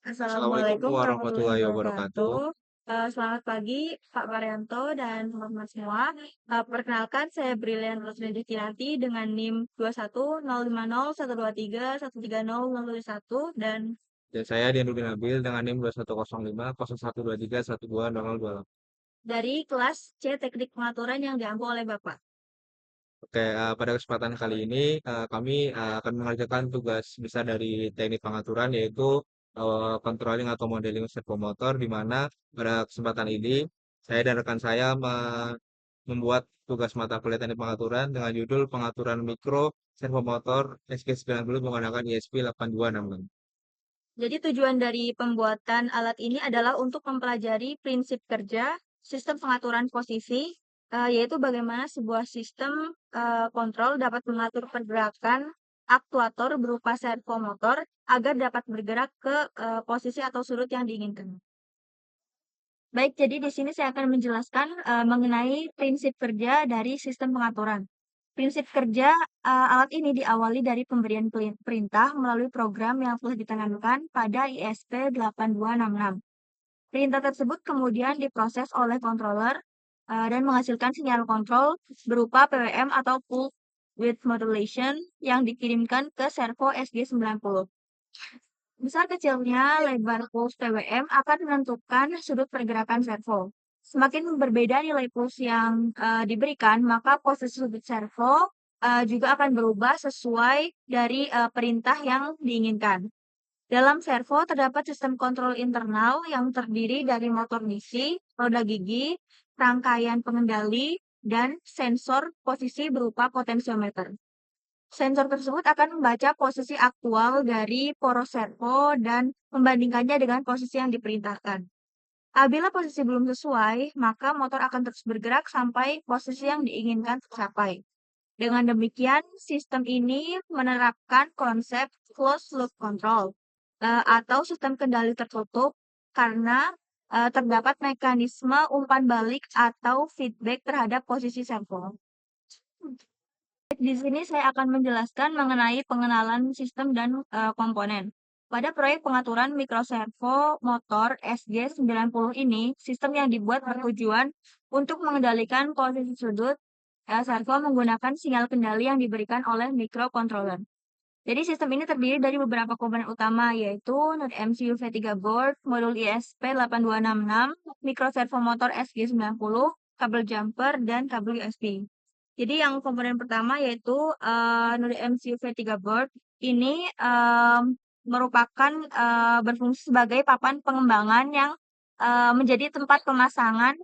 Assalamualaikum Assalamualaikum warahmatullahi warahmatullahi wabarakatuh. wabarakatuh. Selamat pagi Pak Marianto dan teman-teman semua. Perkenalkan saya Brilian Rosmendi Kinanti dengan NIM 21050123130011 dan Dan saya Dianudin Nabil dengan NIM 2105 0123120028. dari kelas C Teknik Pengaturan yang diampu oleh Bapak. Oke, pada kesempatan kali ini kami akan mengerjakan tugas besar dari teknik pengaturan yaitu controlling atau modeling servo motor di mana pada kesempatan ini saya dan rekan saya membuat tugas mata kuliah teknik pengaturan dengan judul pengaturan mikro servo motor SG90 menggunakan ISP 8266. Jadi tujuan dari pembuatan alat ini adalah untuk mempelajari prinsip kerja sistem pengaturan posisi, yaitu bagaimana sebuah sistem kontrol dapat mengatur pergerakan aktuator berupa servo motor agar dapat bergerak ke posisi atau sudut yang diinginkan. Baik, jadi di sini saya akan menjelaskan mengenai prinsip kerja dari sistem pengaturan. Prinsip kerja alat ini diawali dari pemberian perintah melalui program yang telah ditanamkan pada ISP 8266. Perintah tersebut kemudian diproses oleh controller dan menghasilkan sinyal kontrol berupa PWM atau Pulse Width Modulation yang dikirimkan ke servo SG90. Besar kecilnya lebar pulse PWM akan menentukan sudut pergerakan servo. Semakin berbeda nilai pulse yang diberikan, maka posisi sudut servo juga akan berubah sesuai dari perintah yang diinginkan. Dalam servo terdapat sistem kontrol internal yang terdiri dari motor DC, roda gigi, rangkaian pengendali, dan sensor posisi berupa potensiometer. Sensor tersebut akan membaca posisi aktual dari poros servo dan membandingkannya dengan posisi yang diperintahkan. Apabila posisi belum sesuai, maka motor akan terus bergerak sampai posisi yang diinginkan tercapai. Dengan demikian, sistem ini menerapkan konsep closed loop control atau sistem kendali tertutup karena terdapat mekanisme umpan balik atau feedback terhadap posisi servo. Di sini saya akan menjelaskan mengenai pengenalan sistem dan komponen. Pada proyek pengaturan mikroservo motor SG90 ini, sistem yang dibuat bertujuan untuk mengendalikan posisi sudut servo menggunakan sinyal kendali yang diberikan oleh microcontroller. Jadi sistem ini terdiri dari beberapa komponen utama yaitu node MCU V3 board, modul ISP 8266, mikroservo motor SG90, kabel jumper, dan kabel USB. Jadi yang komponen pertama yaitu node MCU V3 board ini merupakan berfungsi sebagai papan pengembangan yang menjadi tempat pemasangan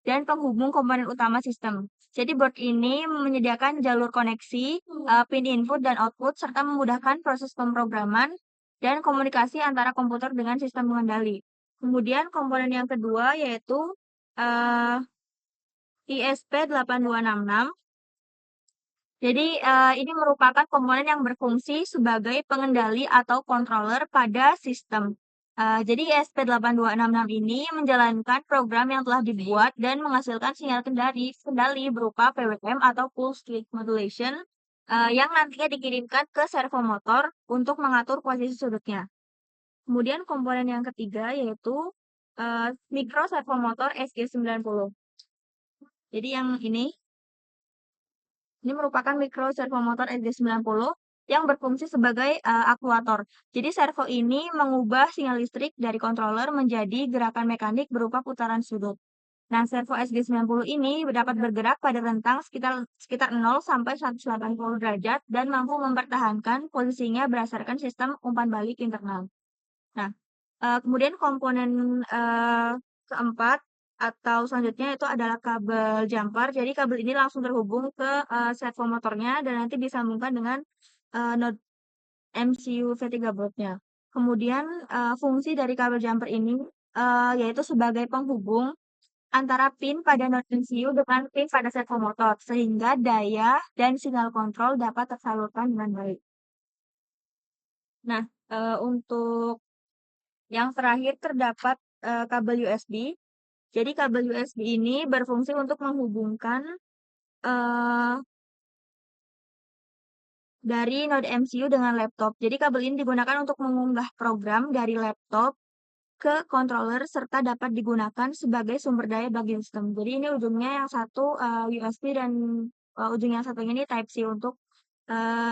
dan penghubung komponen utama sistem. Jadi board ini menyediakan jalur koneksi, pin input dan output, serta memudahkan proses pemrograman dan komunikasi antara komputer dengan sistem pengendali. Kemudian komponen yang kedua yaitu uh, ISP 8266. Jadi ini merupakan komponen yang berfungsi sebagai pengendali atau controller pada sistem. Jadi ESP8266 ini menjalankan program yang telah dibuat dan menghasilkan sinyal kendali berupa PWM atau Pulse Width Modulation yang nantinya dikirimkan ke servo motor untuk mengatur posisi sudutnya. Kemudian komponen yang ketiga yaitu Micro Servo Motor SG90. Jadi yang ini merupakan micro servo motor SG90 yang berfungsi sebagai aktuator. Jadi servo ini mengubah sinyal listrik dari controller menjadi gerakan mekanik berupa putaran sudut. Nah, servo SG90 ini dapat bergerak pada rentang sekitar 0 sampai 180 derajat dan mampu mempertahankan posisinya berdasarkan sistem umpan balik internal. Nah, kemudian komponen keempat atau selanjutnya itu adalah kabel jumper. Jadi kabel ini langsung terhubung ke servo motornya dan nanti disambungkan dengan node MCU V3 boardnya. Kemudian fungsi dari kabel jumper ini yaitu sebagai penghubung antara pin pada node MCU dengan pin pada servo motor sehingga daya dan sinyal kontrol dapat tersalurkan dengan baik. Nah, untuk yang terakhir terdapat kabel USB. Jadi kabel USB ini berfungsi untuk menghubungkan dari node MCU dengan laptop. Jadi kabel ini digunakan untuk mengunggah program dari laptop ke controller serta dapat digunakan sebagai sumber daya bagi sistem. Jadi ini ujungnya yang satu USB dan ujung yang satunya ini Type C untuk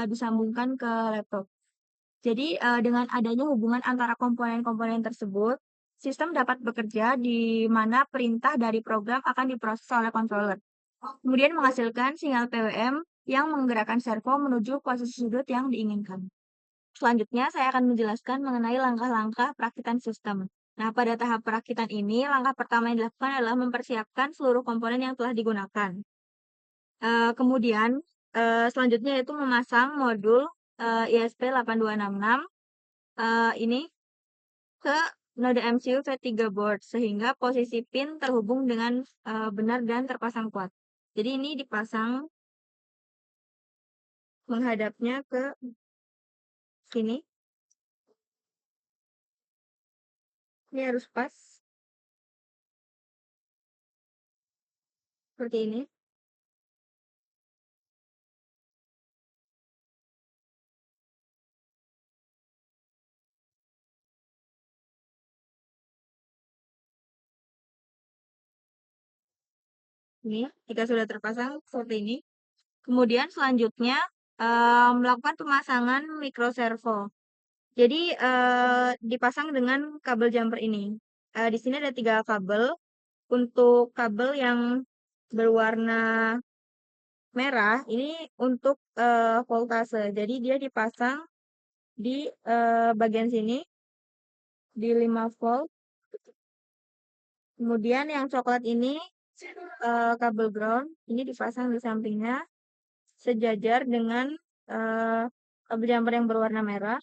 disambungkan ke laptop. Jadi dengan adanya hubungan antara komponen-komponen tersebut, sistem dapat bekerja di mana perintah dari program akan diproses oleh controller. Kemudian menghasilkan sinyal PWM yang menggerakkan servo menuju posisi sudut yang diinginkan. Selanjutnya, saya akan menjelaskan mengenai langkah-langkah perakitan sistem. Nah, pada tahap perakitan ini, langkah pertama yang dilakukan adalah mempersiapkan seluruh komponen yang telah digunakan. Kemudian, selanjutnya yaitu memasang modul ISP8266 ini ke node MCU V3 board sehingga posisi pin terhubung dengan benar dan terpasang kuat. Jadi ini dipasang menghadapnya ke sini. Ini harus pas seperti ini. Ini jika sudah terpasang seperti ini. Kemudian selanjutnya melakukan pemasangan micro servo. Jadi dipasang dengan kabel jumper ini. Di sini ada 3 kabel. Untuk kabel yang berwarna merah ini untuk voltase. Jadi dia dipasang di bagian sini di 5 volt. Kemudian yang coklat ini kabel ground ini dipasang di sampingnya sejajar dengan kabel jumper yang berwarna merah.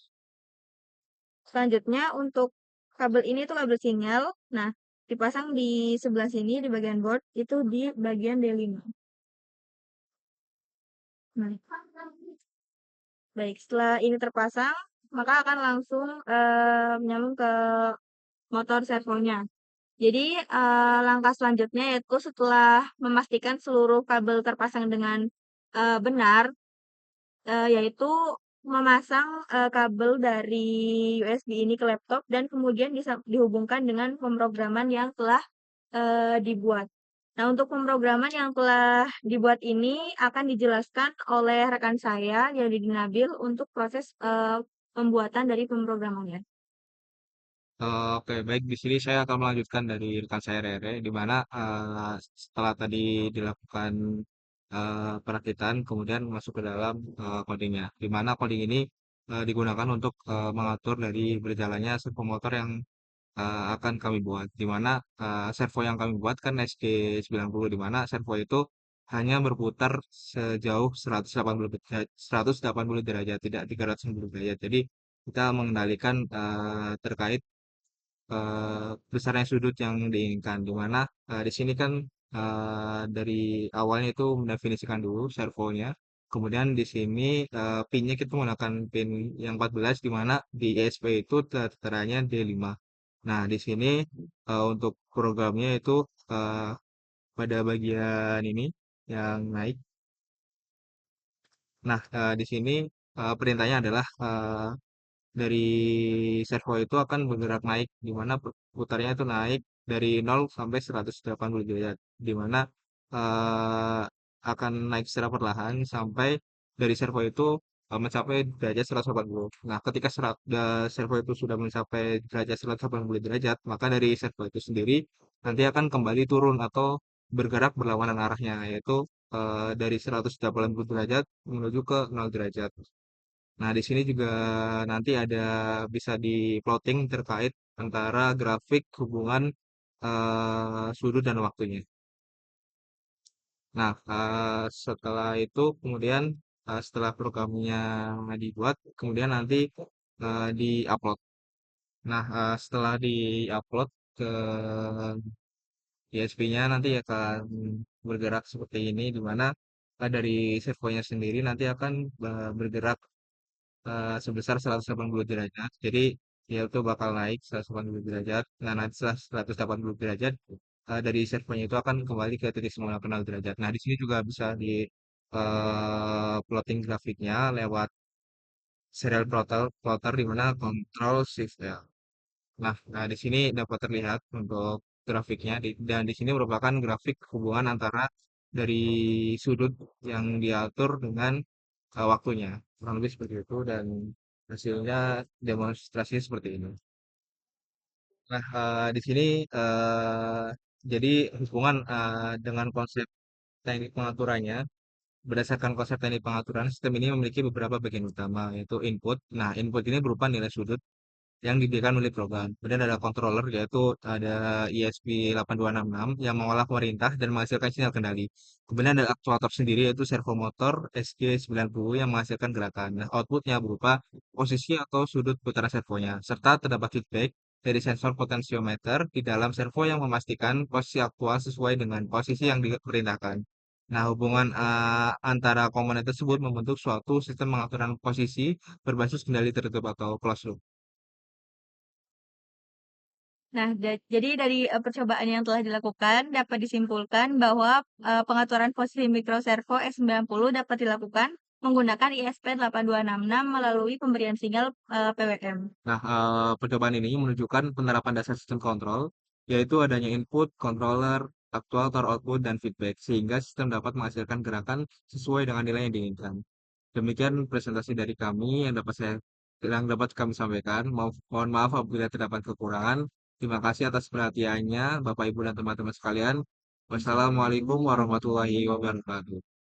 Selanjutnya untuk kabel ini tuh kabel sinyal. Nah, dipasang di sebelah sini di bagian board itu di bagian D5. Nah, baik, setelah ini terpasang, maka akan langsung menyambung ke motor servonya. Jadi langkah selanjutnya yaitu setelah memastikan seluruh kabel terpasang dengan benar, yaitu memasang kabel dari USB ini ke laptop dan kemudian dihubungkan dengan pemrograman yang telah dibuat. Nah, untuk pemrograman yang telah dibuat ini akan dijelaskan oleh rekan saya, jadi Nabil, untuk proses pembuatan dari pemrogramannya. Oke, baik. Di sini saya akan melanjutkan dari rekan saya Rere, di mana setelah tadi dilakukan perakitan, kemudian masuk ke dalam codingnya, di mana coding ini digunakan untuk mengatur dari berjalannya servo motor yang akan kami buat, di mana servo yang kami buat kan SG90, di mana servo itu hanya berputar sejauh 180 derajat, tidak 360 derajat. Jadi kita mengendalikan terkait besarnya sudut yang diinginkan. Di mana di sini kan dari awalnya itu mendefinisikan dulu servonya. Kemudian di sini pinnya kita menggunakan pin yang 14 di mana di ESP itu terteranya D5. Nah, di sini untuk programnya itu eh, pada bagian ini yang naik. Nah, di sini perintahnya adalah dari servo itu akan bergerak naik, di mana putarnya itu naik dari 0 sampai 180 derajat, di mana eh, akan naik secara perlahan sampai dari servo itu mencapai derajat 180. Nah, ketika servo itu sudah mencapai derajat 180 derajat, maka dari servo itu sendiri nanti akan kembali turun atau bergerak berlawanan arahnya, yaitu dari 180 derajat menuju ke 0 derajat. Nah, di sini juga nanti ada bisa di plotting terkait antara grafik hubungan sudut dan waktunya. Nah, setelah itu kemudian setelah programnya dibuat, kemudian nanti di-upload. Nah, setelah di-upload ke ISP-nya nanti akan bergerak seperti ini, di mana dari servonya sendiri nanti akan bergerak sebesar 180 derajat. Jadi dia itu bakal naik 180 derajat. Nah, nanti setelah 180 derajat dari servernya itu akan kembali ke titik semula 0 derajat. Nah, di sini juga bisa di plotting grafiknya lewat serial plotter plotter di mana kontrol shift ya. Nah, di sini dapat terlihat untuk grafiknya dan di sini merupakan grafik hubungan antara dari sudut yang diatur dengan waktunya. Kurang lebih seperti itu dan hasilnya demonstrasinya seperti ini. Nah, di sini eh, jadi hubungan dengan konsep teknik pengaturannya. Berdasarkan konsep teknik pengaturan, sistem ini memiliki beberapa bagian utama, yaitu input. Nah, input ini berupa nilai sudut yang diberikan oleh program. Kemudian ada controller, yaitu ada ESP8266 yang mengolah pemerintah dan menghasilkan sinyal kendali. Kemudian ada aktuator sendiri, yaitu servomotor SG90 yang menghasilkan gerakan. Nah, outputnya berupa posisi atau sudut putaran servonya, serta terdapat feedback dari sensor potensiometer di dalam servo yang memastikan posisi aktual sesuai dengan posisi yang diperintahkan. Nah, hubungan antara komponen tersebut membentuk suatu sistem pengaturan posisi berbasis kendali tertutup atau closed loop. Nah, jadi dari percobaan yang telah dilakukan dapat disimpulkan bahwa pengaturan posisi mikroservo S90 dapat dilakukan menggunakan ISP8266 melalui pemberian sinyal PWM. Nah, percobaan ini menunjukkan penerapan dasar sistem kontrol, yaitu adanya input, controller, actuator output, dan feedback, sehingga sistem dapat menghasilkan gerakan sesuai dengan nilai yang diinginkan. Demikian presentasi dari kami yang dapat kami sampaikan. Mohon maaf apabila terdapat kekurangan. Terima kasih atas perhatiannya, Bapak, Ibu, dan teman-teman sekalian. Wassalamualaikum warahmatullahi wabarakatuh.